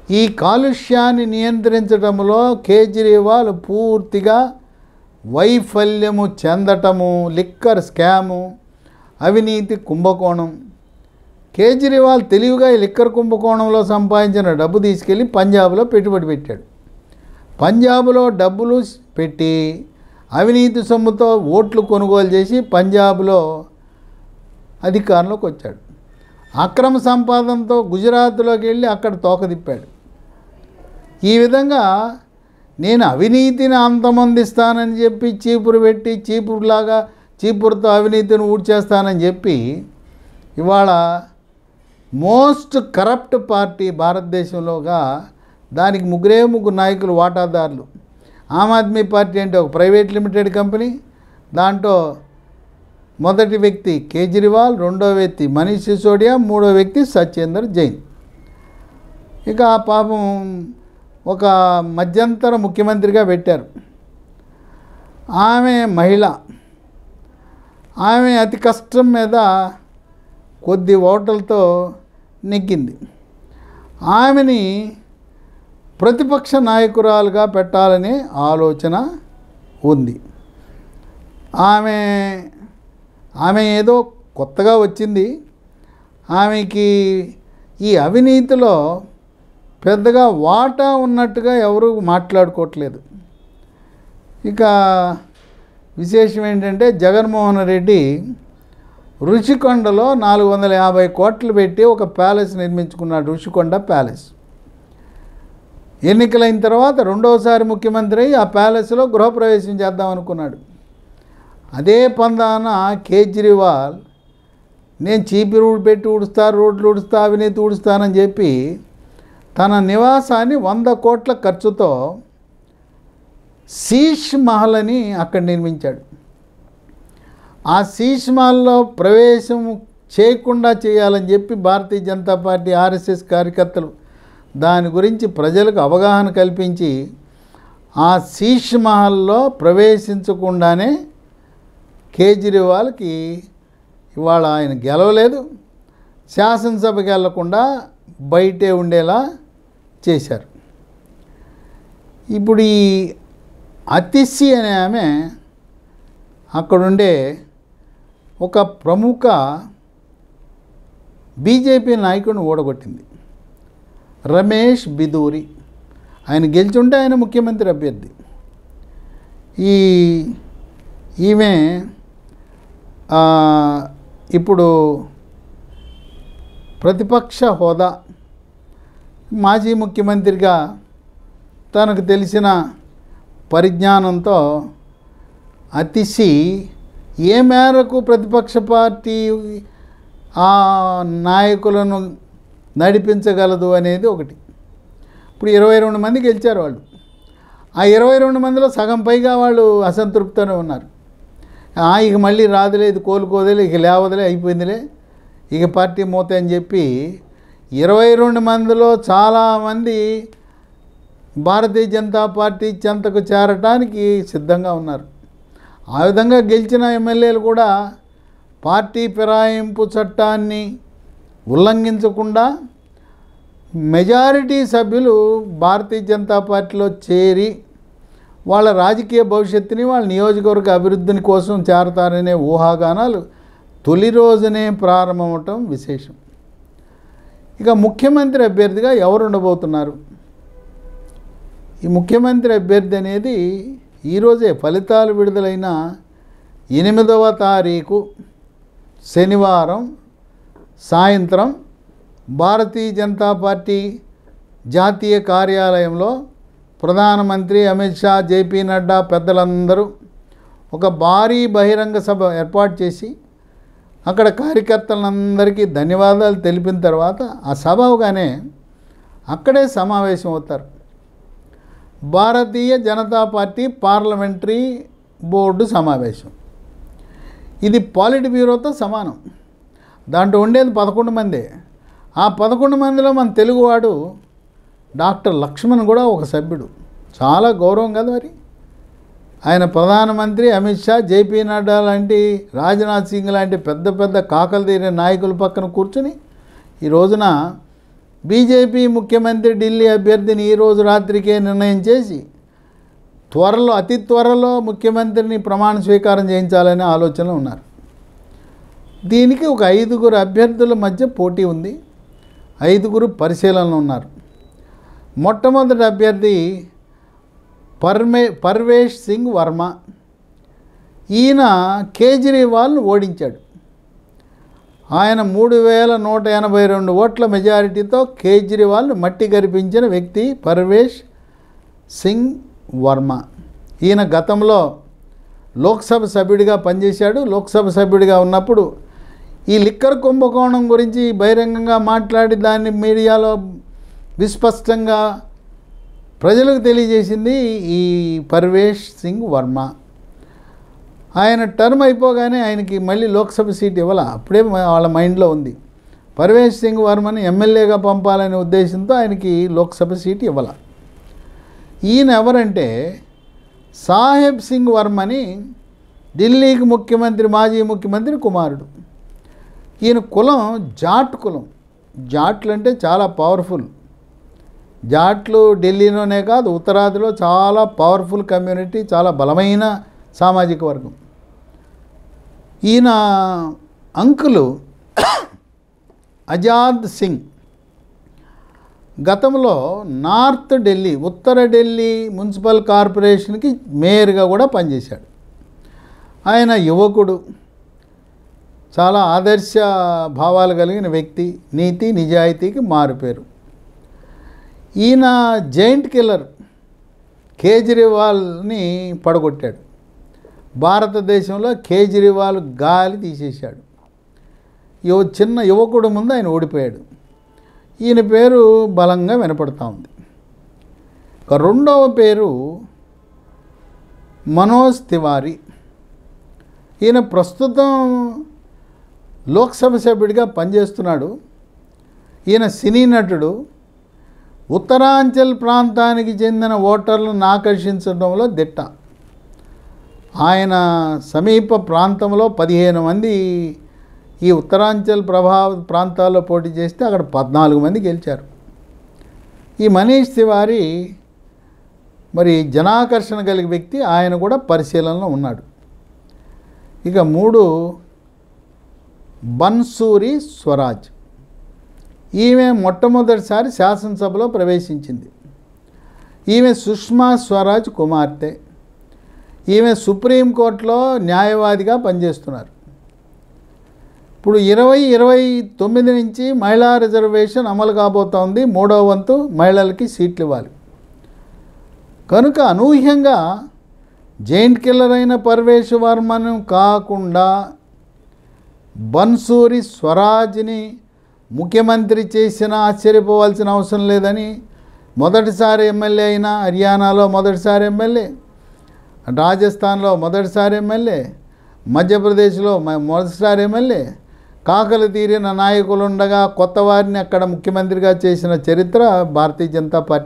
ఈ కాలుష్యాన్ని నియంత్రించడంలో కేజ్రీవాల్ పూర్తిగా వైఫల్యము చెందటము, లిక్కర్ స్కాము, అవినీతి కుంభకోణం. కేజ్రీవాల్ తెలివిగా ఈ లిక్కర్ కుంభకోణంలో సంపాదించిన డబ్బు తీసుకెళ్ళి పంజాబ్లో పెట్టుబడి పెట్టాడు. పంజాబ్లో డబ్బులు పెట్టి అవినీతి సొమ్ముతో ఓట్లు కొనుగోలు చేసి పంజాబ్లో అధికారంలోకి వచ్చాడు. అక్రమ సంపాదనతో గుజరాత్లోకి వెళ్ళి అక్కడ తోకదిప్పాడు. ఈ విధంగా నేను అవినీతిని అంతమొందిస్తానని చెప్పి చీపురు పెట్టి చీపురుతో అవినీతిని ఊడ్చేస్తానని చెప్పి ఇవాళ మోస్ట్ కరప్ట్ పార్టీ భారతదేశంలోగా దానికి ముగ్గురు నాయకులు వాటాదారులు. ఆమ్ ఆద్మీ పార్టీ అంటే ఒక ప్రైవేట్ లిమిటెడ్ కంపెనీ, దాంట్లో మొదటి వ్యక్తి కేజ్రీవాల్, రెండో వ్యక్తి మనీష్ సిసోడియా, మూడో వ్యక్తి సత్యేందర్ జైన్. ఇక పాపం ఒక మధ్యంతర ముఖ్యమంత్రిగా పెట్టారు. ఆమె మహిళ, ఆమె అతి కష్టం మీద కొద్ది ఓట్లతో నెగ్గింది. ఆమెని ప్రతిపక్ష నాయకురాలుగా పెట్టాలనే ఆలోచన ఉంది. ఆమె ఏదో కొత్తగా వచ్చింది. ఆమెకి ఈ అవినీతిలో పెద్దగా వాటా ఉన్నట్టుగా ఎవరు మాట్లాడుకోవట్లేదు. ఇక విశేషం ఏంటంటే జగన్మోహన్ రెడ్డి రుషికొండలో 450 కోట్లు పెట్టి ఒక ప్యాలెస్ నిర్మించుకున్నాడు, రుషికొండ ప్యాలెస్. ఎన్నికలైన తర్వాత రెండోసారి ముఖ్యమంత్రి అయి ఆ ప్యాలెస్లో గృహప్రవేశం చేద్దాం అనుకున్నాడు. అదే పందాన కేజ్రీవాల్ నేను చీపురు పెట్టి ఊడుస్తా, రోడ్లు ఊడుస్తా, అవినీతి ఊడుస్తానని చెప్పి తన నివాసాన్ని 100 కోట్ల ఖర్చుతో శీష్ మహల్ అని అక్కడ నిర్మించాడు. ఆ శీష్ మహల్లో ప్రవేశం చేయకుండా చేయాలని చెప్పి భారతీయ జనతా పార్టీ ఆర్ఎస్ఎస్ కార్యకర్తలు దాని గురించి ప్రజలకు అవగాహన కల్పించి ఆ శీష్ మహల్లో ప్రవేశించకుండానే కేజ్రీవాల్కి ఇవాళ ఆయన గెలవలేదు, శాసనసభకి వెళ్లకుండా బయటే ఉండేలా చేశారు. ఇప్పుడు ఈ అతిశి అనే ఆమె అక్కడుండే ఒక ప్రముఖ బీజేపీ నాయకుడిని ఓడగొట్టింది, రమేష్ బిదూరి. ఆయన గెలిచుంటే ఆయన ముఖ్యమంత్రి అభ్యర్థి. ఈమె ఇప్పుడు ప్రతిపక్ష హోదా, మాజీ ముఖ్యమంత్రిగా తనకు తెలిసిన పరిజ్ఞానంతో అతిశి ఏ మేరకు ప్రతిపక్ష పార్టీ ఆ నాయకులను నడిపించగలదు అనేది ఒకటి. ఇప్పుడు 22 మంది గెలిచారు వాళ్ళు. ఆ 22 మందిలో సగం పైగా వాళ్ళు అసంతృప్తితోనే ఉన్నారు. ఇక మళ్ళీ రాదులే, ఇది కోలుకోదులే, ఇక లేవదులే, అయిపోయిందిలే, ఇక పార్టీ మూత అని చెప్పి 22 మందిలో చాలామంది భారతీయ జనతా పార్టీ చెంతకు చేరటానికి సిద్ధంగా ఉన్నారు. ఆ విధంగా గెలిచిన ఎమ్మెల్యేలు కూడా పార్టీ ఫిరాయింపు చట్టాన్ని ఉల్లంఘించకుండా మెజారిటీ సభ్యులు భారతీయ జనతా పార్టీలో చేరి వాళ్ళ రాజకీయ భవిష్యత్తుని, వాళ్ళ నియోజకవర్గ అభివృద్ధిని కోసం చేరతారనే ఊహాగానాలు తొలి రోజునే ప్రారంభమవటం విశేషం. ఇక ముఖ్యమంత్రి అభ్యర్థిగా ఎవరు ఉండబోతున్నారు? ఈ ముఖ్యమంత్రి అభ్యర్థి అనేది ఈరోజే ఫలితాలు విడుదలైన 8వ తారీఖు శనివారం సాయంత్రం భారతీయ జనతా పార్టీ జాతీయ కార్యాలయంలో ప్రధానమంత్రి అమిత్ షా, జేపీ నడ్డా పెద్దలందరూ ఒక భారీ బహిరంగ సభ ఏర్పాటు చేసి అక్కడ కార్యకర్తలందరికీ ధన్యవాదాలు తెలిపిన తర్వాత ఆ సభ అవగానే అక్కడే సమావేశం అవుతారు. Bharatiya Janata party parliamentary board సమావేశం. ఇది పాలిట్ బ్యూరోతో సమానం. దాంట్లో ఉండేది 11 మందే. ఆ 11 మందిలో మన తెలుగువాడు డాక్టర్ లక్ష్మణ్ కూడా ఒక సభ్యుడు. చాలా గౌరవం కదా మరి. ఆయన ప్రధానమంత్రి అమిత్ షా, జేపీ నడ్డా లాంటి, రాజ్నాథ్ సింగ్ లాంటి పెద్ద పెద్ద కాకలు తీరిన నాయకుల పక్కన కూర్చుని ఈ రోజున బీజేపీ ముఖ్యమంత్రి ఢిల్లీ అభ్యర్థిని ఈరోజు రాత్రికే నిర్ణయం చేసి అతి త్వరలో ముఖ్యమంత్రిని ప్రమాణ స్వీకారం చేయించాలనే ఆలోచనలో ఉన్నారు. దీనికి ఒక 5 అభ్యర్థుల మధ్య పోటీ ఉంది. 5 పరిశీలనలో ఉన్నారు. మొట్టమొదటి అభ్యర్థి పర్వేష్ సింగ్ వర్మ. ఈయన కేజ్రీవాల్ను ఓడించాడు. ఆయన 3182 ఓట్ల మెజారిటీతో కేజ్రీవాల్ను మట్టి గరిపించిన వ్యక్తి పర్వేష్ సింగ్ వర్మ. ఈయన గతంలో లోక్సభ సభ్యుడిగా పనిచేశాడు. లోక్సభ సభ్యుడిగా ఉన్నప్పుడు ఈ లిక్కర్ కుంభకోణం గురించి బహిరంగంగా మాట్లాడి దాన్ని మీడియాలో విస్పష్టంగా ప్రజలకు తెలియజేసింది ఈ పర్వేష్ సింగ్ వర్మ. ఆయన టర్మ్ అయిపోగానే ఆయనకి మళ్ళీ లోక్సభ సీట్ ఇవ్వాల. అప్పుడే వాళ్ళ మైండ్లో ఉంది పర్వేష్ సింగ్ వర్మని ఎమ్మెల్యేగా పంపాలనే ఉద్దేశంతో ఆయనకి లోక్సభ సీట్ ఇవ్వాల. ఈయన ఎవరంటే సాహెబ్ సింగ్ వర్మని ఢిల్లీకి మాజీ ముఖ్యమంత్రి కుమారుడు. ఈయన కులం జాట్ కులం. జాట్లు అంటే చాలా పవర్ఫుల్. జాట్లు ఢిల్లీలోనే కాదు ఉత్తరాదిలో చాలా పవర్ఫుల్ కమ్యూనిటీ, చాలా బలమైన సామాజిక వర్గం. ఈయన అంకులు ఆజాద్ సింగ్ గతంలో నార్త్ ఢిల్లీ, ఉత్తర ఢిల్లీ మున్సిపల్ కార్పొరేషన్కి మేయర్గా కూడా పనిచేశాడు. ఆయన యువకుడు, చాలా ఆదర్శ భావాలు కలిగిన వ్యక్తి, నీతి నిజాయితీకి మారుపేరు. ఈయన జైంట్ కిల్లర్ కేజ్రీవాల్ని పడగొట్టాడు. భారతదేశంలో కేజ్రీవాల్ గాలి తీసేశాడు. చిన్న యువకుడు ముందు ఆయన ఓడిపోయాడు. ఈయన పేరు బలంగా వినపడుతూ ఉంది. రెండవ పేరు మనోజ్ తివారీ. ఈయన ప్రస్తుతం లోక్సభ సభ్యుడిగా పనిచేస్తున్నాడు. ఈయన సినీ నటుడు. ఉత్తరాంచల్ ప్రాంతానికి చెందిన ఓటర్లను ఆకర్షించడంలో దిట్ట. ఆయన సమీప ప్రాంతంలో 15 మంది ఈ ఉత్తరాంచల్ ప్రాంతాల్లో పోటీ చేస్తే అక్కడ 14 మంది గెలిచారు. ఈ మనీష్ తివారీ మరి జనాకర్షణ కలిగే వ్యక్తి. ఆయన కూడా పరిశీలనలో ఉన్నాడు. ఇక 3 బన్సూరి స్వరాజ్. ఈమె మొట్టమొదటిసారి శాసనసభలో ప్రవేశించింది. ఈమె సుష్మా స్వరాజ్ కుమార్తె. ఈమె సుప్రీంకోర్టులో న్యాయవాదిగా పనిచేస్తున్నారు. ఇప్పుడు 2029 నుంచి మహిళా రిజర్వేషన్ అమలు కాబోతోంది. 3వ వంతు మహిళలకి సీట్లు ఇవ్వాలి. కనుక అనూహ్యంగా జైంట్ కిల్లర్ అయిన పర్వేష్ వర్మను కాకుండా బన్సూరి స్వరాజ్ని ముఖ్యమంత్రి చేసినా ఆశ్చర్యపోవాల్సిన అవసరం లేదని, మొదటిసారి ఎమ్మెల్యే అయినా, హర్యానాలో మొదటిసారి ఎమ్మెల్యే, రాజస్థాన్లో మొదటిసారి ఎమ్మెల్యే, మధ్యప్రదేశ్లో మొదటిసారి ఎమ్మెల్యే, కాకలు తీరిన నాయకులుండగా కొత్త వారిని అక్కడ ముఖ్యమంత్రిగా చేసిన చరిత్ర భారతీయ జనతా పార్టీ